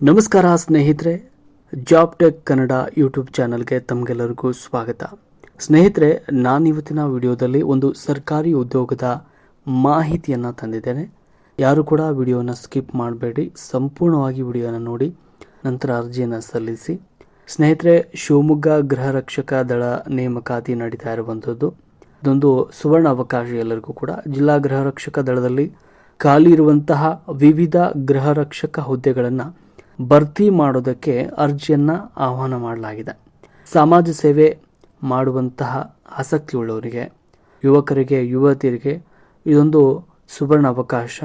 ನಮಸ್ಕಾರ ಸ್ನೇಹಿತರೆ, job tech Kannada YouTube ಚಾನಲ್ಗೆ ತಮಗೆಲ್ಲರಿಗೂ ಸ್ವಾಗತ. ಸ್ನೇಹಿತರೆ, ನಾನಿವತ್ತಿನ ವಿಡಿಯೋದಲ್ಲಿ ಒಂದು ಸರ್ಕಾರಿ ಉದ್ಯೋಗದ ಮಾಹಿತಿಯನ್ನು ತಂದಿದ್ದೇನೆ. ಯಾರು ಕೂಡ ವಿಡಿಯೋನ ಸ್ಕಿಪ್ ಮಾಡಬೇಡಿ, ಸಂಪೂರ್ಣವಾಗಿ ವಿಡಿಯೋನ ನೋಡಿ ನಂತರ ಅರ್ಜಿಯನ್ನು ಸಲ್ಲಿಸಿ. ಸ್ನೇಹಿತರೆ, ಶಿವಮೊಗ್ಗ ಗೃಹ ರಕ್ಷಕ ದಳ ನೇಮಕಾತಿ ನಡೀತಾ ಇರುವಂಥದ್ದು. ಇದೊಂದು ಸುವರ್ಣ ಅವಕಾಶ ಎಲ್ಲರಿಗೂ ಕೂಡ. ಜಿಲ್ಲಾ ಗೃಹ ರಕ್ಷಕ ದಳದಲ್ಲಿ ಖಾಲಿ ಇರುವಂತಹ ವಿವಿಧ ಗೃಹ ರಕ್ಷಕ ಹುದ್ದೆಗಳನ್ನು ಭರ್ತಿ ಮಾಡೋದಕ್ಕೆ ಅರ್ಜಿಯನ್ನು ಆಹ್ವಾನ ಮಾಡಲಾಗಿದೆ. ಸಮಾಜ ಸೇವೆ ಮಾಡುವಂತಹ ಆಸಕ್ತಿ ಉಳ್ಳವರಿಗೆ, ಯುವಕರಿಗೆ, ಯುವತಿಯರಿಗೆ ಇದೊಂದು ಸುವರ್ಣ ಅವಕಾಶ.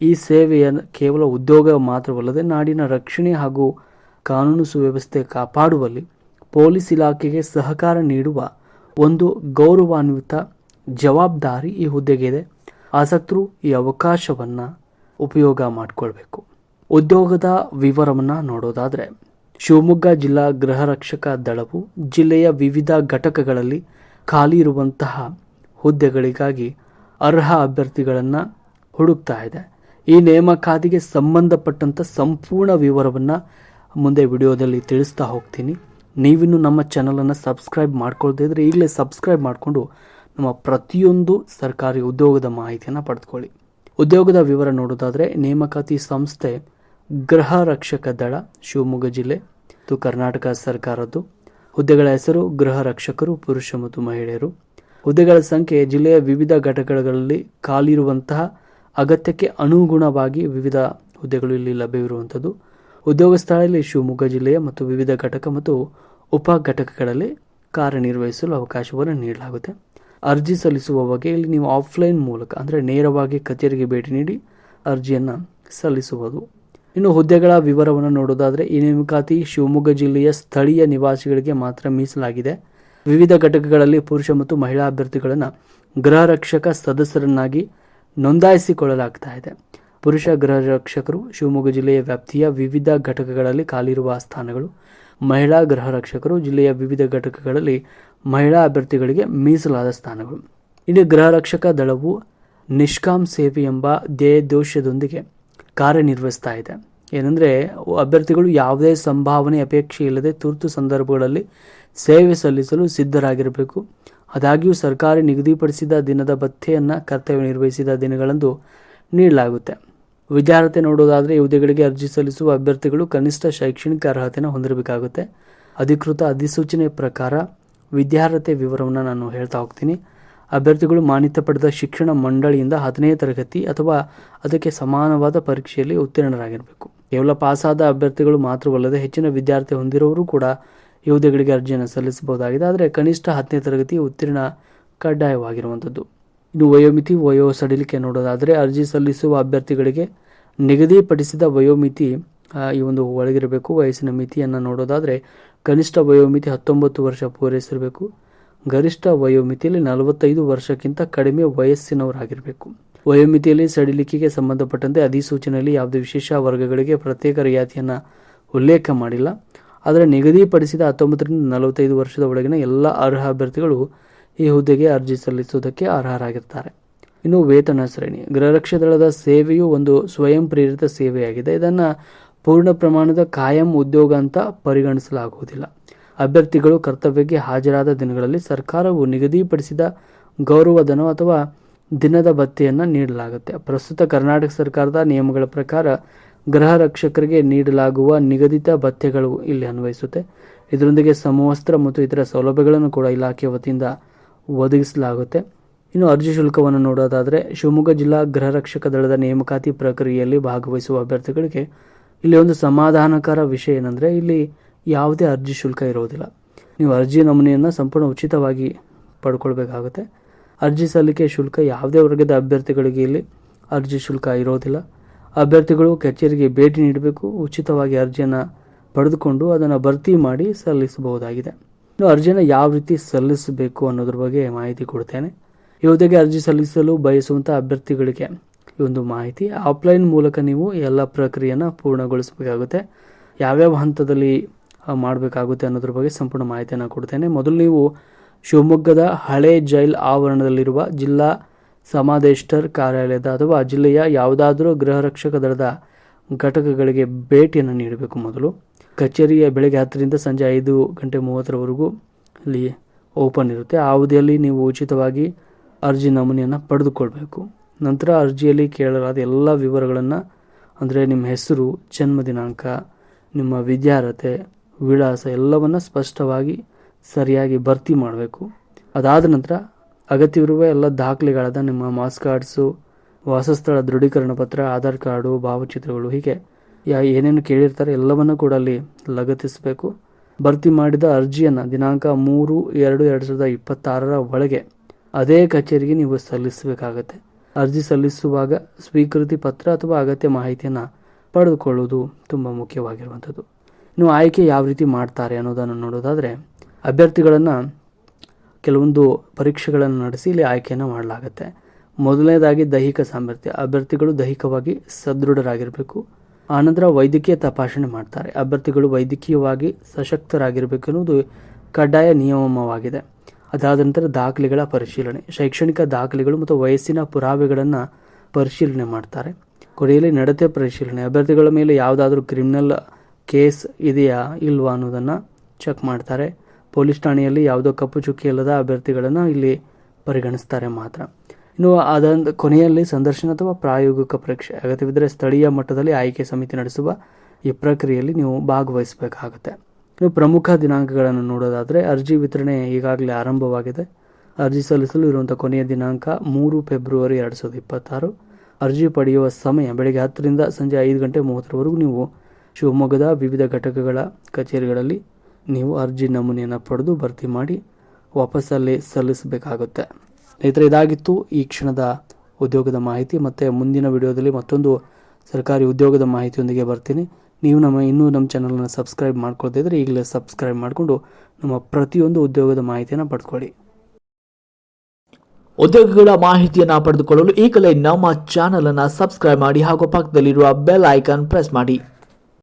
ಈ ಸೇವೆಯನ್ನು ಕೇವಲ ಉದ್ಯೋಗ ಮಾತ್ರವಲ್ಲದೆ ನಾಡಿನ ರಕ್ಷಣೆ ಹಾಗೂ ಕಾನೂನು ಸುವ್ಯವಸ್ಥೆ ಕಾಪಾಡುವಲ್ಲಿ ಪೊಲೀಸ್ ಇಲಾಖೆಗೆ ಸಹಕಾರ ನೀಡುವ ಒಂದು ಗೌರವಾನ್ವಿತ ಜವಾಬ್ದಾರಿ ಈ ಹುದ್ದೆಗೆ ಇದೆ. ಆಸಕ್ತರು ಈ ಅವಕಾಶವನ್ನು ಉಪಯೋಗ ಮಾಡಿಕೊಳ್ಬೇಕು. ಉದ್ಯೋಗದ ವಿವರವನ್ನು ನೋಡೋದಾದರೆ, ಶಿವಮೊಗ್ಗ ಜಿಲ್ಲಾ ಗೃಹ ರಕ್ಷಕ ದಳವು ಜಿಲ್ಲೆಯ ವಿವಿಧ ಘಟಕಗಳಲ್ಲಿ ಖಾಲಿ ಇರುವಂತಹ ಹುದ್ದೆಗಳಿಗಾಗಿ ಅರ್ಹ ಅಭ್ಯರ್ಥಿಗಳನ್ನು ಹುಡುಕ್ತಾ ಇದೆ. ಈ ನೇಮಕಾತಿಗೆ ಸಂಬಂಧಪಟ್ಟಂಥ ಸಂಪೂರ್ಣ ವಿವರವನ್ನು ಮುಂದೆ ವಿಡಿಯೋದಲ್ಲಿ ತಿಳಿಸ್ತಾ ಹೋಗ್ತೀನಿ. ನೀವಿನ್ನು ನಮ್ಮ ಚಾನಲನ್ನು ಸಬ್ಸ್ಕ್ರೈಬ್ ಮಾಡ್ಕೊಳ್ತಾ ಇದ್ರೆ ಈಗಲೇ ಸಬ್ಸ್ಕ್ರೈಬ್ ಮಾಡಿಕೊಂಡು ನಮ್ಮ ಪ್ರತಿಯೊಂದು ಸರ್ಕಾರಿ ಉದ್ಯೋಗದ ಮಾಹಿತಿಯನ್ನು ಪಡೆದುಕೊಳ್ಳಿ. ಉದ್ಯೋಗದ ವಿವರ ನೋಡೋದಾದರೆ, ನೇಮಕಾತಿ ಸಂಸ್ಥೆ ಗೃಹ ರಕ್ಷಕ ದಳ, ಶಿವಮೊಗ್ಗ ಜಿಲ್ಲೆ, ಇದು ಕರ್ನಾಟಕ ಸರ್ಕಾರದ್ದು. ಹುದ್ದೆಗಳ ಹೆಸರು ಗೃಹ ರಕ್ಷಕರು, ಪುರುಷ ಮತ್ತು ಮಹಿಳೆಯರು. ಹುದ್ದೆಗಳ ಸಂಖ್ಯೆ ಜಿಲ್ಲೆಯ ವಿವಿಧ ಘಟಕಗಳಲ್ಲಿ ಖಾಲಿ ಇರುವಂತಹ ಅಗತ್ಯಕ್ಕೆ ಅನುಗುಣವಾಗಿ ವಿವಿಧ ಹುದ್ದೆಗಳು ಇಲ್ಲಿ ಲಭ್ಯವಿರುವಂಥದ್ದು. ಉದ್ಯೋಗ ಸ್ಥಳದಲ್ಲಿ ಶಿವಮೊಗ್ಗ ಜಿಲ್ಲೆಯ ಮತ್ತು ವಿವಿಧ ಘಟಕ ಮತ್ತು ಉಪ ಘಟಕಗಳಲ್ಲಿ ಕಾರ್ಯನಿರ್ವಹಿಸಲು ಅವಕಾಶವನ್ನು ನೀಡಲಾಗುತ್ತೆ. ಅರ್ಜಿ ಸಲ್ಲಿಸುವ ಬಗ್ಗೆ ಇಲ್ಲಿ ನೀವು ಆಫ್ಲೈನ್ ಮೂಲಕ ಅಂದರೆ ನೇರವಾಗಿ ಕಚೇರಿಗೆ ಭೇಟಿ ನೀಡಿ ಅರ್ಜಿಯನ್ನು ಸಲ್ಲಿಸುವುದು. ಇನ್ನು ಹುದ್ದೆಗಳ ವಿವರವನ್ನು ನೋಡೋದಾದರೆ, ಈ ನೇಮಕಾತಿ ಶಿವಮೊಗ್ಗ ಜಿಲ್ಲೆಯ ಸ್ಥಳೀಯ ನಿವಾಸಿಗಳಿಗೆ ಮಾತ್ರ ಮೀಸಲಾಗಿದೆ. ವಿವಿಧ ಘಟಕಗಳಲ್ಲಿ ಪುರುಷ ಮತ್ತು ಮಹಿಳಾ ಅಭ್ಯರ್ಥಿಗಳನ್ನು ಗೃಹ ರಕ್ಷಕ ಸದಸ್ಯರನ್ನಾಗಿ ನೋಂದಾಯಿಸಿಕೊಳ್ಳಲಾಗ್ತಾ ಇದೆ. ಪುರುಷ ಗೃಹ ರಕ್ಷಕರು ಶಿವಮೊಗ್ಗ ಜಿಲ್ಲೆಯ ವ್ಯಾಪ್ತಿಯ ವಿವಿಧ ಘಟಕಗಳಲ್ಲಿ ಖಾಲಿರುವ ಸ್ಥಾನಗಳು. ಮಹಿಳಾ ಗೃಹ ರಕ್ಷಕರು ಜಿಲ್ಲೆಯ ವಿವಿಧ ಘಟಕಗಳಲ್ಲಿ ಮಹಿಳಾ ಅಭ್ಯರ್ಥಿಗಳಿಗೆ ಮೀಸಲಾದ ಸ್ಥಾನಗಳು. ಇನ್ನು ಗೃಹ ರಕ್ಷಕ ದಳವು ನಿಷ್ಕಾಮ್ ಸೇವೆ ಎಂಬ ಧ್ಯೇಯೋದ್ದೇಶದೊಂದಿಗೆ ಕಾರ್ಯನಿರ್ವಹಿಸ್ತಾ ಇದೆ. ಏನಂದರೆ, ಅಭ್ಯರ್ಥಿಗಳು ಯಾವುದೇ ಸಂಭಾವನೆ ಅಪೇಕ್ಷೆ ಇಲ್ಲದೆ ತುರ್ತು ಸಂದರ್ಭಗಳಲ್ಲಿ ಸೇವೆ ಸಲ್ಲಿಸಲು ಸಿದ್ಧರಾಗಿರಬೇಕು. ಆದಾಗ್ಯೂ ಸರ್ಕಾರ ನಿಗದಿಪಡಿಸಿದ ದಿನದ ಭತ್ಯೆಯನ್ನು ಕರ್ತವ್ಯ ನಿರ್ವಹಿಸಿದ ದಿನಗಳಂದು ನೀಡಲಾಗುತ್ತೆ. ವಿದ್ಯಾರ್ಹತೆ ನೋಡೋದಾದರೆ, ಈ ಹುದ್ದೆಗಳಿಗೆ ಅರ್ಜಿ ಸಲ್ಲಿಸುವ ಅಭ್ಯರ್ಥಿಗಳು ಕನಿಷ್ಠ ಶೈಕ್ಷಣಿಕ ಅರ್ಹತೆಯನ್ನು ಹೊಂದಿರಬೇಕಾಗುತ್ತೆ. ಅಧಿಕೃತ ಅಧಿಸೂಚನೆ ಪ್ರಕಾರ ವಿದ್ಯಾರ್ಹತೆ ವಿವರವನ್ನು ನಾನು ಹೇಳ್ತಾ ಹೋಗ್ತೀನಿ. ಅಭ್ಯರ್ಥಿಗಳು ಮಾನ್ಯತೆ ಪಡೆದ ಶಿಕ್ಷಣ ಮಂಡಳಿಯಿಂದ 10ನೇ ತರಗತಿ ಅಥವಾ ಅದಕ್ಕೆ ಸಮಾನವಾದ ಪರೀಕ್ಷೆಯಲ್ಲಿ ಉತ್ತೀರ್ಣರಾಗಿರಬೇಕು. ಕೇವಲ ಪಾಸಾದ ಅಭ್ಯರ್ಥಿಗಳು ಮಾತ್ರವಲ್ಲದೆ ಹೆಚ್ಚಿನ ವಿದ್ಯಾರ್ಥಿ ಹೊಂದಿರೋರು ಕೂಡ ಈ ಹುದ್ದೆಗಳಿಗೆ ಅರ್ಜಿಯನ್ನು ಸಲ್ಲಿಸಬಹುದಾಗಿದೆ. ಆದರೆ ಕನಿಷ್ಠ 10ನೇ ತರಗತಿ ಉತ್ತೀರ್ಣ ಕಡ್ಡಾಯವಾಗಿರುವಂಥದ್ದು. ಇನ್ನು ವಯೋಮಿತಿ, ವಯೋ ಸಡಿಲಿಕೆ ನೋಡೋದಾದರೆ, ಅರ್ಜಿ ಸಲ್ಲಿಸುವ ಅಭ್ಯರ್ಥಿಗಳಿಗೆ ನಿಗದಿಪಡಿಸಿದ ವಯೋಮಿತಿ ಈ ಒಂದು ಒಳಗಿರಬೇಕು. ವಯಸ್ಸಿನ ಮಿತಿಯನ್ನು ನೋಡೋದಾದರೆ, ಕನಿಷ್ಠ ವಯೋಮಿತಿ 19 ವರ್ಷ ಪೂರೈಸಿರಬೇಕು. ಗರಿಷ್ಠ ವಯೋಮಿತಿಯಲ್ಲಿ 45 ವರ್ಷಕ್ಕಿಂತ ಕಡಿಮೆ ವಯಸ್ಸಿನವರಾಗಿರಬೇಕು. ವಯೋಮಿತಿಯಲ್ಲಿ ಸಡಿಲಿಕೆಗೆ ಸಂಬಂಧಪಟ್ಟಂತೆ ಅಧಿಸೂಚನೆಯಲ್ಲಿ ಯಾವುದೇ ವಿಶೇಷ ವರ್ಗಗಳಿಗೆ ಪ್ರತ್ಯೇಕ ರಿಯಾಯಿತಿಯನ್ನು ಉಲ್ಲೇಖ ಮಾಡಿಲ್ಲ. ಆದರೆ ನಿಗದಿಪಡಿಸಿದ 19ರಿಂದ 45 ವರ್ಷದ ಒಳಗಿನ ಎಲ್ಲ ಅರ್ಹ ಅಭ್ಯರ್ಥಿಗಳು ಈ ಹುದ್ದೆಗೆ ಅರ್ಜಿ ಸಲ್ಲಿಸುವುದಕ್ಕೆ ಅರ್ಹರಾಗಿರ್ತಾರೆ. ಇನ್ನು ವೇತನ ಶ್ರೇಣಿ. ಗೃಹರಕ್ಷಕ ದಳದ ಸೇವೆಯು ಒಂದು ಸ್ವಯಂ ಪ್ರೇರಿತ ಸೇವೆಯಾಗಿದೆ. ಇದನ್ನು ಪೂರ್ಣ ಪ್ರಮಾಣದ ಕಾಯಂ ಉದ್ಯೋಗ ಅಂತ ಪರಿಗಣಿಸಲಾಗುವುದಿಲ್ಲ. ಅಭ್ಯರ್ಥಿಗಳು ಕರ್ತವ್ಯಕ್ಕೆ ಹಾಜರಾದ ದಿನಗಳಲ್ಲಿ ಸರ್ಕಾರವು ನಿಗದಿಪಡಿಸಿದ ಗೌರವಧನ ಅಥವಾ ದಿನದ ಭತ್ಯೆಯನ್ನು ನೀಡಲಾಗುತ್ತೆ. ಪ್ರಸ್ತುತ ಕರ್ನಾಟಕ ಸರ್ಕಾರದ ನಿಯಮಗಳ ಪ್ರಕಾರ ಗೃಹ ರಕ್ಷಕರಿಗೆ ನೀಡಲಾಗುವ ನಿಗದಿತ ಭತ್ಯೆಗಳು ಇಲ್ಲಿ ಅನ್ವಯಿಸುತ್ತೆ. ಇದರೊಂದಿಗೆ ಸಮವಸ್ತ್ರ ಮತ್ತು ಇತರ ಸೌಲಭ್ಯಗಳನ್ನು ಕೂಡ ಇಲಾಖೆ ವತಿಯಿಂದ ಒದಗಿಸಲಾಗುತ್ತೆ. ಇನ್ನು ಅರ್ಜಿ ಶುಲ್ಕವನ್ನು ನೋಡೋದಾದರೆ, ಶಿವಮೊಗ್ಗ ಜಿಲ್ಲಾ ಗೃಹ ರಕ್ಷಕ ದಳದ ನೇಮಕಾತಿ ಪ್ರಕ್ರಿಯೆಯಲ್ಲಿ ಭಾಗವಹಿಸುವ ಅಭ್ಯರ್ಥಿಗಳಿಗೆ ಇಲ್ಲಿ ಒಂದು ಸಮಾಧಾನಕರ ವಿಷಯ ಏನಂದರೆ, ಇಲ್ಲಿ ಯಾವುದೇ ಅರ್ಜಿ ಶುಲ್ಕ ಇರೋದಿಲ್ಲ. ನೀವು ಅರ್ಜಿ ನಮೂನೆಯನ್ನು ಸಂಪೂರ್ಣ ಉಚಿತವಾಗಿ ಪಡ್ಕೊಳ್ಬೇಕಾಗುತ್ತೆ. ಅರ್ಜಿ ಸಲ್ಲಿಕೆ ಶುಲ್ಕ ಯಾವುದೇ ವರ್ಗದ ಅಭ್ಯರ್ಥಿಗಳಿಗೆ ಇಲ್ಲಿ ಅರ್ಜಿ ಶುಲ್ಕ ಇರೋದಿಲ್ಲ. ಅಭ್ಯರ್ಥಿಗಳು ಕಚೇರಿಗೆ ಭೇಟಿ ನೀಡಬೇಕು. ಉಚಿತವಾಗಿ ಅರ್ಜಿಯನ್ನು ಪಡೆದುಕೊಂಡು ಅದನ್ನು ಭರ್ತಿ ಮಾಡಿ ಸಲ್ಲಿಸಬಹುದಾಗಿದೆ. ಇನ್ನು ಅರ್ಜಿಯನ್ನು ಯಾವ ರೀತಿ ಸಲ್ಲಿಸಬೇಕು ಅನ್ನೋದ್ರ ಬಗ್ಗೆ ಮಾಹಿತಿ ಕೊಡ್ತೇನೆ. ಈ ಹುದ್ದೆಗೆ ಅರ್ಜಿ ಸಲ್ಲಿಸಲು ಬಯಸುವಂಥ ಅಭ್ಯರ್ಥಿಗಳಿಗೆ ಈ ಒಂದು ಮಾಹಿತಿ. ಆಫ್ಲೈನ್ ಮೂಲಕ ನೀವು ಎಲ್ಲ ಪ್ರಕ್ರಿಯೆಯನ್ನು ಪೂರ್ಣಗೊಳಿಸಬೇಕಾಗುತ್ತೆ. ಯಾವ್ಯಾವ ಹಂತದಲ್ಲಿ ಮಾಡಬೇಕಾಗುತ್ತೆ ಅನ್ನೋದ್ರ ಬಗ್ಗೆ ಸಂಪೂರ್ಣ ಮಾಹಿತಿಯನ್ನು ಕೊಡ್ತೇನೆ. ಮೊದಲು ನೀವು ಶಿವಮೊಗ್ಗದ ಹಳೆ ಜೈಲ್ ಆವರಣದಲ್ಲಿರುವ ಜಿಲ್ಲಾ ಸಮಾದೇಷ್ಟರ್ ಕಾರ್ಯಾಲಯದ ಅಥವಾ ಜಿಲ್ಲೆಯ ಯಾವುದಾದರೂ ಗೃಹ ರಕ್ಷಕ ದಳದ ಘಟಕಗಳಿಗೆ ಭೇಟಿಯನ್ನು ನೀಡಬೇಕು. ಮೊದಲು ಕಚೇರಿಯ ಬೆಳಗ್ಗೆ 10ರಿಂದ ಸಂಜೆ 5:30ವರೆಗೂ ಅಲ್ಲಿ ಓಪನ್ ಇರುತ್ತೆ. ಆ ಅವಧಿಯಲ್ಲಿ ನೀವು ಉಚಿತವಾಗಿ ಅರ್ಜಿ ನಮೂನೆಯನ್ನು ಪಡೆದುಕೊಳ್ಬೇಕು. ನಂತರ ಅರ್ಜಿಯಲ್ಲಿ ಕೇಳಲಾದ ಎಲ್ಲ ವಿವರಗಳನ್ನು ಅಂದರೆ ನಿಮ್ಮ ಹೆಸರು, ಜನ್ಮ ದಿನಾಂಕ, ನಿಮ್ಮ ವಿದ್ಯಾರ್ಹತೆ, ವಿಳಾಸ ಎಲ್ಲವನ್ನು ಸ್ಪಷ್ಟವಾಗಿ ಸರಿಯಾಗಿ ಭರ್ತಿ ಮಾಡಬೇಕು. ಅದಾದ ನಂತರ ಅಗತ್ಯವಿರುವ ಎಲ್ಲ ದಾಖಲೆಗಳಾದ ನಿಮ್ಮ ಮಾರ್ಕ್ಸ್ ಕಾರ್ಡ್ಸು, ವಾಸಸ್ಥಳ ದೃಢೀಕರಣ ಪತ್ರ, ಆಧಾರ್ ಕಾರ್ಡು, ಭಾವಚಿತ್ರಗಳು, ಹೀಗೆ ಏನೇನು ಕೇಳಿರ್ತಾರೆ ಎಲ್ಲವನ್ನು ಕೂಡ ಅಲ್ಲಿ ಲಗತ್ತಿಸಬೇಕು. ಭರ್ತಿ ಮಾಡಿದ ಅರ್ಜಿಯನ್ನು ದಿನಾಂಕ 3/2/2026 ಒಳಗೆ ಅದೇ ಕಚೇರಿಗೆ ನೀವು ಸಲ್ಲಿಸಬೇಕಾಗತ್ತೆ. ಅರ್ಜಿ ಸಲ್ಲಿಸುವಾಗ ಸ್ವೀಕೃತಿ ಪತ್ರ ಅಥವಾ ಅಗತ್ಯ ಮಾಹಿತಿಯನ್ನು ಪಡೆದುಕೊಳ್ಳುವುದು ತುಂಬ ಮುಖ್ಯವಾಗಿರುವಂಥದ್ದು. ಇನ್ನು ಆಯ್ಕೆ ಯಾವ ರೀತಿ ಮಾಡ್ತಾರೆ ಅನ್ನೋದನ್ನು ನೋಡೋದಾದರೆ, ಅಭ್ಯರ್ಥಿಗಳನ್ನು ಕೆಲವೊಂದು ಪರೀಕ್ಷೆಗಳನ್ನು ನಡೆಸಿ ಇಲ್ಲಿ ಆಯ್ಕೆಯನ್ನು ಮಾಡಲಾಗುತ್ತೆ. ಮೊದಲನೇದಾಗಿ ದೈಹಿಕ ಸಾಮರ್ಥ್ಯ. ಅಭ್ಯರ್ಥಿಗಳು ದೈಹಿಕವಾಗಿ ಸದೃಢರಾಗಿರಬೇಕು. ಆನಂತರ ವೈದ್ಯಕೀಯ ತಪಾಸಣೆ ಮಾಡ್ತಾರೆ. ಅಭ್ಯರ್ಥಿಗಳು ವೈದ್ಯಕೀಯವಾಗಿ ಸಶಕ್ತರಾಗಿರಬೇಕು ಎನ್ನುವುದು ಕಡ್ಡಾಯ ನಿಯಮವಾಗಿದೆ. ಅದಾದ ನಂತರ ದಾಖಲೆಗಳ ಪರಿಶೀಲನೆ. ಶೈಕ್ಷಣಿಕ ದಾಖಲೆಗಳು ಮತ್ತು ವಯಸ್ಸಿನ ಪುರಾವೆಗಳನ್ನು ಪರಿಶೀಲನೆ ಮಾಡ್ತಾರೆ. ಕೊನೆಯಲ್ಲಿ ನಡತೆ ಪರಿಶೀಲನೆ. ಅಭ್ಯರ್ಥಿಗಳ ಮೇಲೆ ಯಾವುದಾದ್ರೂ ಕ್ರಿಮಿನಲ್ ಕೇಸ್ ಇದೆಯಾ ಇಲ್ವಾ ಅನ್ನೋದನ್ನು ಚೆಕ್ ಮಾಡ್ತಾರೆ. ಪೊಲೀಸ್ ಠಾಣೆಯಲ್ಲಿ ಯಾವುದೋ ಕಪ್ಪು ಚುಕ್ಕಿ ಇಲ್ಲದ ಅಭ್ಯರ್ಥಿಗಳನ್ನು ಇಲ್ಲಿ ಪರಿಗಣಿಸ್ತಾರೆ ಮಾತ್ರ. ಇನ್ನು ಅದೊಂದು ಕೊನೆಯಲ್ಲಿ ಸಂದರ್ಶನ ಅಥವಾ ಪ್ರಾಯೋಗಿಕ ಪರೀಕ್ಷೆ. ಅಗತ್ಯವಿದ್ದರೆ ಸ್ಥಳೀಯ ಮಟ್ಟದಲ್ಲಿ ಆಯ್ಕೆ ಸಮಿತಿ ನಡೆಸುವ ಈ ಪ್ರಕ್ರಿಯೆಯಲ್ಲಿ ನೀವು ಭಾಗವಹಿಸಬೇಕಾಗುತ್ತೆ. ಇನ್ನು ಪ್ರಮುಖ ದಿನಾಂಕಗಳನ್ನು ನೋಡೋದಾದರೆ, ಅರ್ಜಿ ವಿತರಣೆ ಈಗಾಗಲೇ ಆರಂಭವಾಗಿದೆ. ಅರ್ಜಿ ಸಲ್ಲಿಸಲು ಇರುವಂಥ ಕೊನೆಯ ದಿನಾಂಕ 3 ಫೆಬ್ರವರಿ 2026. ಅರ್ಜಿ ಪಡೆಯುವ ಸಮಯ ಬೆಳಗ್ಗೆ 10ರಿಂದ ಸಂಜೆ 5:30ವರೆಗೂ ನೀವು ಶಿವಮೊಗ್ಗದ ವಿವಿಧ ಘಟಕಗಳ ಕಚೇರಿಗಳಲ್ಲಿ ನೀವು ಅರ್ಜಿ ನಮೂನೆಯನ್ನು ಪಡೆದು ಭರ್ತಿ ಮಾಡಿ ವಾಪಸ್ಸಲ್ಲಿ ಸಲ್ಲಿಸಬೇಕಾಗುತ್ತೆ. ಸ್ನೇಹಿತರೆ, ಇದಾಗಿತ್ತು ಈ ಕ್ಷಣದ ಉದ್ಯೋಗದ ಮಾಹಿತಿ. ಮತ್ತು ಮುಂದಿನ ವಿಡಿಯೋದಲ್ಲಿ ಮತ್ತೊಂದು ಸರ್ಕಾರಿ ಉದ್ಯೋಗದ ಮಾಹಿತಿಯೊಂದಿಗೆ ಬರ್ತೀನಿ. ನೀವು ಇನ್ನೂ ನಮ್ಮ ಚಾನಲನ್ನು ಸಬ್ಸ್ಕ್ರೈಬ್ ಮಾಡ್ಕೊಳ್ತಾ ಇದ್ದರೆ ಈಗಲೇ ಸಬ್ಸ್ಕ್ರೈಬ್ ಮಾಡಿಕೊಂಡು ನಮ್ಮ ಪ್ರತಿಯೊಂದು ಉದ್ಯೋಗದ ಮಾಹಿತಿಯನ್ನು ಪಡ್ಕೊಳ್ಳಿ. ಉದ್ಯೋಗಗಳ ಮಾಹಿತಿಯನ್ನು ಪಡೆದುಕೊಳ್ಳಲು ಈಗಲೇ ನಮ್ಮ ಚಾನಲ್ ಅನ್ನು ಸಬ್ಸ್ಕ್ರೈಬ್ ಮಾಡಿ ಹಾಗೂ ಪಕ್ಕದಲ್ಲಿರುವ ಬೆಲ್ ಐಕಾನ್ ಪ್ರೆಸ್ ಮಾಡಿ.